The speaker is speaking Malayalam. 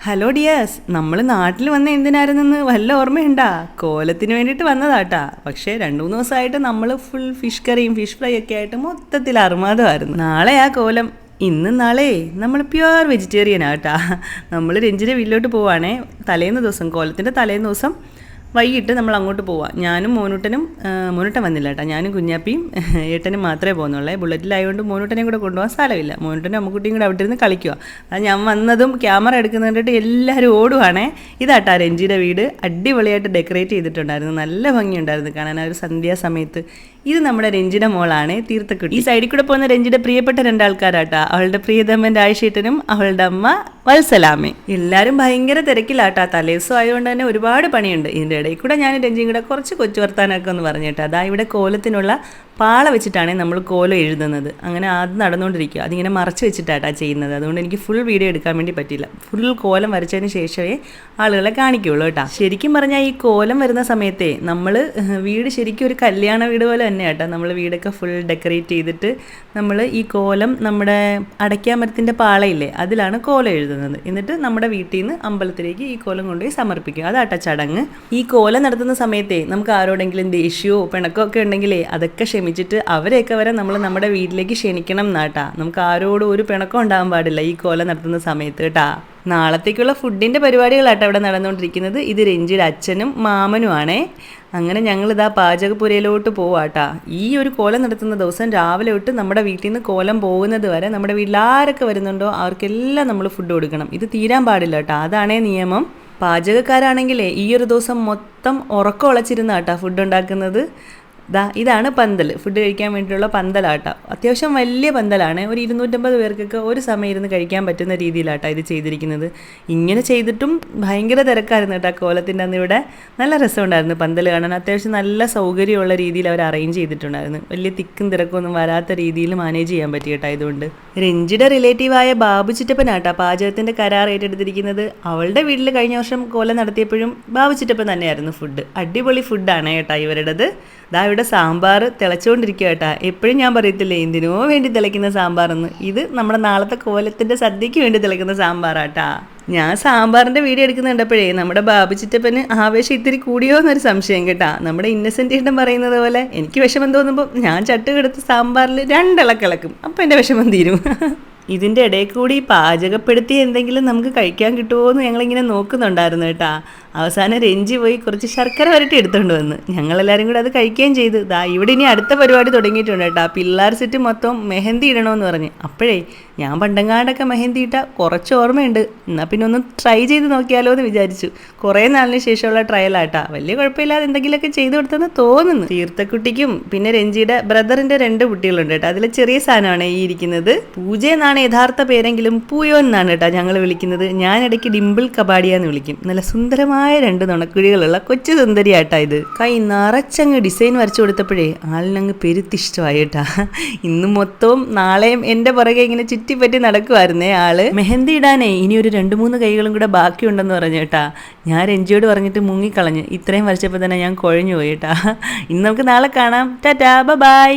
ഹലോ ഡിയേഴ്സ്, നമ്മൾ നാട്ടിൽ വന്ന എന്തിനായിരുന്നെന്ന് വല്ല ഓർമ്മയുണ്ടാ? കോലത്തിന് വേണ്ടിയിട്ട് വന്നതാട്ടാ. പക്ഷേ 2-3 ദിവസമായിട്ട് നമ്മൾ ഫുൾ ഫിഷ് കറിയും ഫിഷ് ഫ്രൈ ഒക്കെ ആയിട്ട് മൊത്തത്തിൽ അർമാദമായിരുന്നു. നാളെ ആ കോലം. ഇന്നും നാളെ നമ്മൾ പ്യുവർ വെജിറ്റേറിയൻ ആട്ടാ. നമ്മൾ രഞ്ജിൻ്റെ വീട്ടിലോട്ട് പോവാണേ. തലേന്ന് ദിവസം, കോലത്തിൻ്റെ തലേന്ന് ദിവസം വൈകിട്ട് നമ്മൾ അങ്ങോട്ട് പോവാം. ഞാനും മോനൂട്ടനും, മോനൂട്ടൻ വന്നില്ല കേട്ടോ, ഞാനും കുഞ്ഞാപ്പിയും ഏട്ടനും മാത്രമേ പോകുന്നുള്ളേ. ബുള്ളറ്റിലായതുകൊണ്ട് മോനൂട്ടനെയും കൂടെ കൊണ്ടുപോകാൻ സ്ഥലമില്ല. മോനൂട്ടനും അമ്മക്കുട്ടിയും കൂടെ അവിടെ ഇരുന്ന് കളിക്കുക. അത് ഞാൻ വന്നതും ക്യാമറ എടുക്കുന്നത് കണ്ടിട്ട് എല്ലാവരും ഓടുവാണേ. ഇതാട്ടാ രഞ്ജിയുടെ വീട്. അടിപൊളിയായിട്ട് ഡെക്കറേറ്റ് ചെയ്തിട്ടുണ്ടായിരുന്നു, നല്ല ഭംഗിയുണ്ടായിരുന്നു കാണാൻ ആ ഒരു സന്ധ്യാസമയത്ത്. ഇത് നമ്മുടെ രഞ്ജിയുടെ മോളാണ്, തീർത്ഥക്കുട്ടി. ഈ സൈഡിൽ കൂടെ പോകുന്ന രഞ്ജിയുടെ പ്രിയപ്പെട്ട 2 ആൾക്കാരാട്ടാ. അവളുടെ പ്രിയതമ്മൻ്റെ ആയിഷേട്ടനും അവളുടെ അമ്മ വത്സലാമേ. എല്ലാവരും ഭയങ്കര തിരക്കിലാട്ടാ. തലേദിവസം ആയതുകൊണ്ട് തന്നെ ഒരുപാട് പണിയുണ്ട്. ഇതിൻ്റെ ഇടയിൽ കൂടെ ഞാൻ രഞ്ജിയും കൂടെ കുറച്ച് കൊച്ചു വർത്താനൊക്കെ ഒന്ന് പറഞ്ഞിട്ട്, അതാ ഇവിടെ കോലത്തിനുള്ള പാള വെച്ചിട്ടാണ് നമ്മൾ കോലം എഴുതുന്നത്. അങ്ങനെ അത് നടന്നുകൊണ്ടിരിക്കുക. അതിങ്ങനെ മറച്ച് വെച്ചിട്ടാട്ടാ ചെയ്യുന്നത്. അതുകൊണ്ട് എനിക്ക് ഫുൾ വീഡിയോ എടുക്കാൻ വേണ്ടി പറ്റില്ല. ഫുൾ കോലം വരച്ചതിന് ശേഷമേ ആളുകളെ കാണിക്കുകയുള്ളൂ കേട്ടോ. ശരിക്കും പറഞ്ഞാൽ ഈ കോലം വരുന്ന സമയത്തെ നമ്മൾ വീട് ശരിക്കും ഒരു കല്യാണ വീട് പോലെ തന്നെ കേട്ടോ. നമ്മൾ വീടൊക്കെ ഫുൾ ഡെക്കറേറ്റ് ചെയ്തിട്ട് നമ്മൾ ഈ കോലം നമ്മുടെ അടയ്ക്കാമരത്തിൻ്റെ പാളയില്ലേ, അതിലാണ് കോലം എഴുതുന്നത്. എന്നിട്ട് നമ്മുടെ വീട്ടിൽ നിന്ന് അമ്പലത്തിലേക്ക് ഈ കോലം കൊണ്ടുപോയി സമർപ്പിക്കുക. അതാട്ടാ ചടങ്ങ്. ഈ കോലം നടത്തുന്ന സമയത്തെ നമുക്ക് ആരോടെങ്കിലും ദേഷ്യമോ പിണക്കോ ഒക്കെ ഉണ്ടെങ്കിലേ അതൊക്കെ ക്ഷമിച്ചിട്ട് അവരെയൊക്കെ വരെ നമ്മൾ നമ്മുടെ വീട്ടിലേക്ക് ക്ഷണിക്കണം എന്നാട്ടാ. നമുക്ക് ആരോടും ഒരു പിണക്കം ഉണ്ടാകാൻ പാടില്ല ഈ കോലം നടത്തുന്ന സമയത്ത് കേട്ടാ. നാളത്തേക്കുള്ള ഫുഡിൻ്റെ പരിപാടികളാട്ടോ ഇവിടെ നടന്നുകൊണ്ടിരിക്കുന്നത്. ഇത് രഞ്ജിയുടെ അച്ഛനും മാമനും ആണേ. അങ്ങനെ ഞങ്ങളിതാ പാചകപ്പുരയിലോട്ട് പോവാട്ടാ. ഈ ഒരു കോലം നടത്തുന്ന ദിവസം രാവിലെ തൊട്ട് നമ്മുടെ വീട്ടിൽ നിന്ന് കോലം പോകുന്നത് വരെ നമ്മുടെ വീട്ടിൽ ആരൊക്കെ വരുന്നുണ്ടോ അവർക്കെല്ലാം നമ്മൾ ഫുഡ് കൊടുക്കണം. ഇത് തീരാൻ പാടില്ല കേട്ടോ, അതാണേ നിയമം. പാചകക്കാരാണെങ്കിലേ ഈ ഒരു ദിവസം മൊത്തം ഉറക്കം ഉളച്ചിരുന്നാട്ടാ ഫുഡ് ഉണ്ടാക്കുന്നത്. ഇതാണ് പന്തൽ, ഫുഡ് കഴിക്കാൻ വേണ്ടിയിട്ടുള്ള പന്തലാട്ടോ. അത്യാവശ്യം വലിയ പന്തലാണ്. ഒരു 250 പേർക്കൊക്കെ ഒരു സമയം ഇരുന്ന് കഴിക്കാൻ പറ്റുന്ന രീതിയിലാട്ടോ ഇത് ചെയ്തിരിക്കുന്നത്. ഇങ്ങനെ ചെയ്തിട്ടും ഭയങ്കര തിരക്കായിരുന്നു കേട്ടോ കോലത്തിൻ്റെ അന്ന്. ഇവിടെ നല്ല രസമുണ്ടായിരുന്നു പന്തൽ കാണാൻ. അത്യാവശ്യം നല്ല സൗകര്യമുള്ള രീതിയിൽ അവർ അറേഞ്ച് ചെയ്തിട്ടുണ്ടായിരുന്നു. വലിയ തിക്കും തിരക്കൊന്നും വരാത്ത രീതിയിൽ മാനേജ് ചെയ്യാൻ പറ്റി കേട്ടോ. ഇതുകൊണ്ട് രഞ്ജിയുടെ റിലേറ്റീവായ ബാബു ചിറ്റപ്പനാട്ടോ പാചകത്തിൻ്റെ കരാർ ഏറ്റെടുത്തിരിക്കുന്നത്. അവളുടെ വീട്ടിൽ കഴിഞ്ഞ വർഷം കോലം നടത്തിയപ്പോഴും ബാബു ചിറ്റപ്പൻ തന്നെയായിരുന്നു ഫുഡ്. അടിപൊളി ഫുഡാണ് കേട്ടോ ഇവരുടേത്. ഇവിടെ സാമ്പാർ തിളച്ചുകൊണ്ടിരിക്കുക കേട്ടാ. എപ്പോഴും ഞാൻ പറയത്തില്ലേ എന്തിനോ വേണ്ടി തിളയ്ക്കുന്ന സാമ്പാറെന്ന്. ഇത് നമ്മുടെ നാളത്തെ കോലത്തിൻ്റെ സദ്യയ്ക്ക് വേണ്ടി തിളയ്ക്കുന്ന സാമ്പാറാട്ടാ. ഞാൻ സാമ്പാറിൻ്റെ വീഡിയോ എടുക്കുന്നുണ്ടപ്പോഴേ നമ്മുടെ ബാബു ചിറ്റപ്പന് ആവേശം ഇത്തിരി കൂടിയോ എന്നൊരു സംശയം കേട്ടാ. നമ്മുടെ ഇന്നസെൻ്റ് ഏട്ടൻ പറയുന്നത് പോലെ എനിക്ക് വിഷമം തോന്നുമ്പോൾ ഞാൻ ചട്ടുകെടുത്ത് സാമ്പാറിൽ 2 ഇളക്കിളക്കും. അപ്പോൾ എൻ്റെ വിഷമം തീരും. ഇതിൻ്റെ ഇടയിൽ കൂടി പാചകപ്പെടുത്തി എന്തെങ്കിലും നമുക്ക് കഴിക്കാൻ കിട്ടുമോ എന്ന് ഞങ്ങളിങ്ങനെ നോക്കുന്നുണ്ടായിരുന്നു കേട്ടാ. അവസാനം രഞ്ജി പോയി കുറച്ച് ശർക്കര വരട്ടി എടുത്തുകൊണ്ട് വന്ന് ഞങ്ങളെല്ലാവരും കൂടെ അത് കഴിക്കുകയും ചെയ്തു. ഇവിടെ ഇനി അടുത്ത പരിപാടി തുടങ്ങിയിട്ടുണ്ട് കേട്ടോ. പിള്ളേർ സെറ്റ് മൊത്തം മെഹന്തി ഇടണമെന്ന് പറഞ്ഞ്. അപ്പോഴേ ഞാൻ പണ്ടങ്ങാണ്ടൊക്കെ മെഹന്തി ഇട്ടാൽ കുറച്ച് ഓർമ്മയുണ്ട്. എന്നാൽ പിന്നെ ഒന്ന് ട്രൈ ചെയ്ത് നോക്കിയാലോ എന്ന് വിചാരിച്ചു. കുറേ നാളിന് ശേഷമുള്ള ട്രയലാട്ടാ. വലിയ കുഴപ്പമില്ലാതെ എന്തെങ്കിലുമൊക്കെ ചെയ്തു കൊടുത്തെന്ന് തോന്നുന്നു. തീർത്ഥക്കുട്ടിക്കും പിന്നെ രഞ്ജിയുടെ ബ്രദറിൻ്റെ 2 കുട്ടികളുണ്ട് കേട്ടോ. അതിലെ ചെറിയ സാധനമാണ് ഈ ഇരിക്കുന്നത്. പൂജ എന്നാണ് യഥാർത്ഥ പേരെങ്കിലും പൂയോ എന്നാണ് കേട്ടോ ഞങ്ങൾ വിളിക്കുന്നത്. ഞാൻ ഇടയ്ക്ക് ഡിംപിൾ കബാഡിയ എന്ന് വിളിക്കും. നല്ല സുന്ദരമായ 2 നുണക്കുഴികളുള്ള കൊച്ചു സുന്ദരിയാട്ടാ ഇത്. കൈ നിറച്ചങ്ങ് ഡിസൈൻ വരച്ചു കൊടുത്തപ്പോഴേ ആളിനങ്ങ് പെരുത്തിഷ്ടമായി കേട്ടാ. ഇന്ന് മൊത്തവും നാളെയും എൻ്റെ പുറകെ ഇങ്ങനെ ചുറ്റിപ്പറ്റി നടക്കുമായിരുന്നേ ആള്. മെഹന്തി ഇടാനേ ഇനി ഒരു 2-3 കൈകളും കൂടെ ബാക്കിയുണ്ടെന്ന് പറഞ്ഞു കേട്ടാ. ഞാൻ രഞ്ജിയോട് പറഞ്ഞിട്ട് മുങ്ങിക്കളഞ്ഞ്. ഇത്രയും വരച്ചപ്പോൾ തന്നെ ഞാൻ കുഴഞ്ഞു പോയി കേട്ടാ. ഇന്ന് നമുക്ക് നാളെ കാണാം. ടാറ്റാ, ബൈ.